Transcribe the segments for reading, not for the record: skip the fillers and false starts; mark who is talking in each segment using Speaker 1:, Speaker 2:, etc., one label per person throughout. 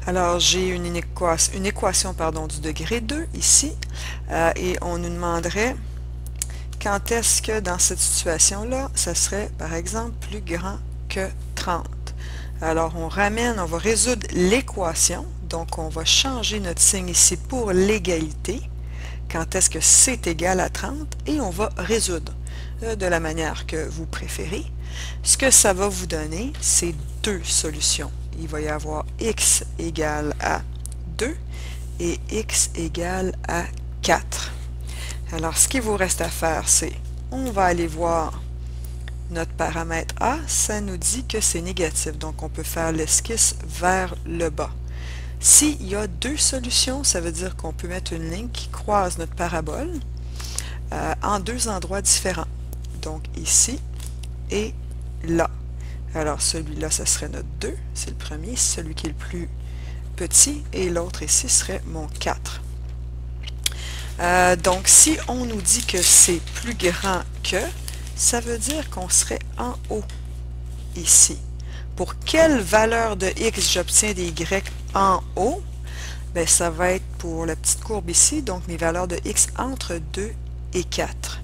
Speaker 1: Alors, j'ai une équation pardon, du degré 2 ici, et on nous demanderait quand est-ce que dans cette situation-là, ça serait par exemple plus grand que 30. Alors, on va résoudre l'équation, donc on va changer notre signe ici pour l'égalité, quand est-ce que c'est égal à 30, et on va résoudre de la manière que vous préférez. Ce que ça va vous donner, c'est deux solutions. Il va y avoir x égale à 2 et x égale à 4. Alors, ce qu'il vous reste à faire, c'est, on va aller voir notre paramètre A, ça nous dit que c'est négatif, donc on peut faire l'esquisse vers le bas. S'il y a deux solutions, ça veut dire qu'on peut mettre une ligne qui croise notre parabole en deux endroits différents. Donc ici et là. Alors celui-là, ça serait notre 2, c'est le premier, celui qui est le plus petit, et l'autre ici serait mon 4. Donc si on nous dit que c'est plus grand que, ça veut dire qu'on serait en haut ici. Pour quelle valeur de x j'obtiens des y en haut? Bien, ça va être pour la petite courbe ici, donc mes valeurs de x entre 2 et 4.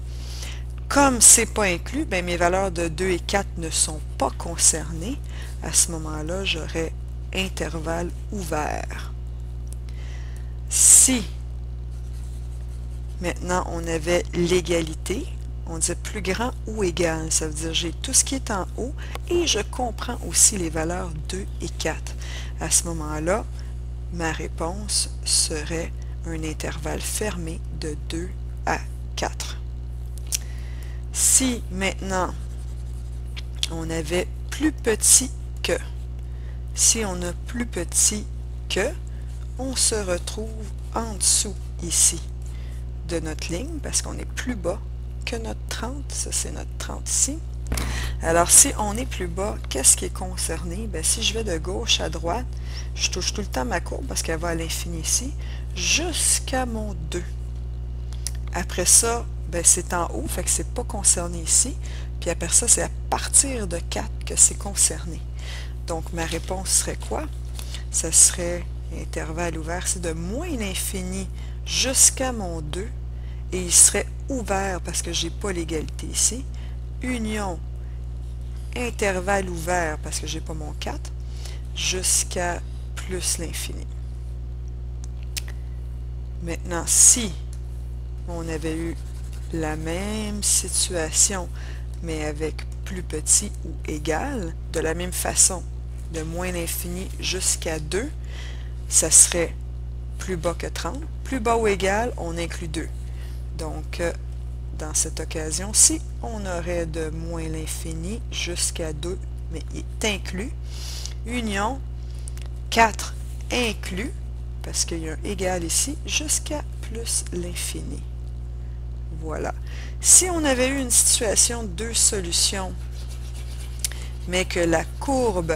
Speaker 1: Comme ce n'est pas inclus, bien, mes valeurs de 2 et 4 ne sont pas concernées. À ce moment-là, j'aurai intervalle ouvert. Si maintenant on avait l'égalité, on disait plus grand ou égal, ça veut dire j'ai tout ce qui est en haut et je comprends aussi les valeurs 2 et 4. À ce moment-là, ma réponse serait un intervalle fermé de 2 à 4. Si maintenant on avait plus petit que, si on a plus petit que, on se retrouve en dessous ici de notre ligne parce qu'on est plus bas que notre 30, ça c'est notre 30 ici. Alors si on est plus bas, qu'est-ce qui est concerné? Bien, si je vais de gauche à droite, je touche tout le temps ma courbe parce qu'elle va à l'infini ici, jusqu'à mon 2. Après ça, ben, c'est en haut, fait que c'est pas concerné ici. Puis après ça, c'est à partir de 4 que c'est concerné. Donc ma réponse serait quoi? Ça serait intervalle ouvert, c'est de moins l'infini jusqu'à mon 2, et il serait ouvert parce que j'ai pas l'égalité ici. Union intervalle ouvert parce que j'ai pas mon 4, jusqu'à plus l'infini. Maintenant, si on avait eu la même situation, mais avec plus petit ou égal, de la même façon, de moins l'infini jusqu'à 2, ça serait plus bas que 30. Plus bas ou égal, on inclut 2. Donc, dans cette occasion-ci, on aurait de moins l'infini jusqu'à 2, mais il est inclus. Union 4 inclus, parce qu'il y a un égal ici, jusqu'à plus l'infini. Voilà. Si on avait eu une situation de deux solutions, mais que la courbe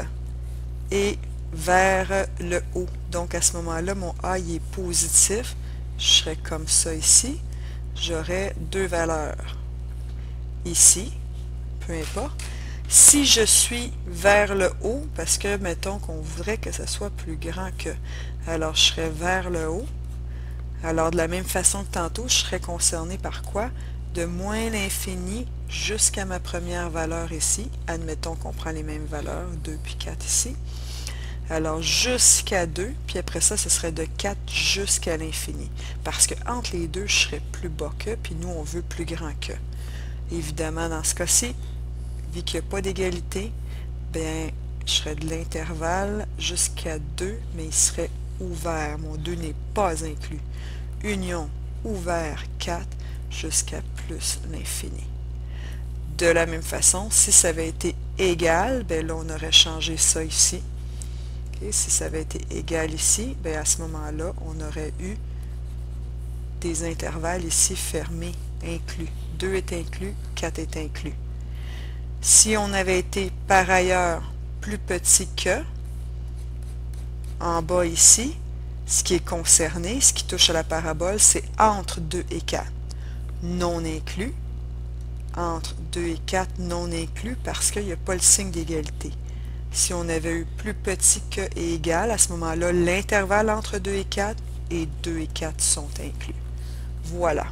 Speaker 1: est vers le haut, donc à ce moment-là, mon A il est positif, je serais comme ça ici, j'aurais deux valeurs. Ici, peu importe. Si je suis vers le haut, parce que, mettons qu'on voudrait que ça soit plus grand que, alors je serais vers le haut. Alors, de la même façon que tantôt, je serais concerné par quoi? De moins l'infini jusqu'à ma première valeur ici. Admettons qu'on prend les mêmes valeurs, 2 puis 4 ici. Alors, jusqu'à 2, puis après ça, ce serait de 4 jusqu'à l'infini. Parce que entre les deux, je serais plus bas que, puis nous, on veut plus grand que. Évidemment, dans ce cas-ci, vu qu'il n'y a pas d'égalité, bien, je serais de l'intervalle jusqu'à 2, mais il serait ouvert. Mon 2 n'est pas inclus. Union ouvert 4 jusqu'à plus l'infini. De la même façon, si ça avait été égal, bien là, on aurait changé ça ici. Okay? Si ça avait été égal ici, bien à ce moment-là, on aurait eu des intervalles ici fermés, inclus. 2 est inclus, 4 est inclus. Si on avait été par ailleurs plus petit que, en bas ici, ce qui est concerné, ce qui touche à la parabole, c'est entre 2 et 4. Non inclus. Entre 2 et 4, non inclus, parce qu'il n'y a pas le signe d'égalité. Si on avait eu plus petit que et égal, à ce moment-là, l'intervalle entre 2 et 4 et 2 et 4 sont inclus. Voilà.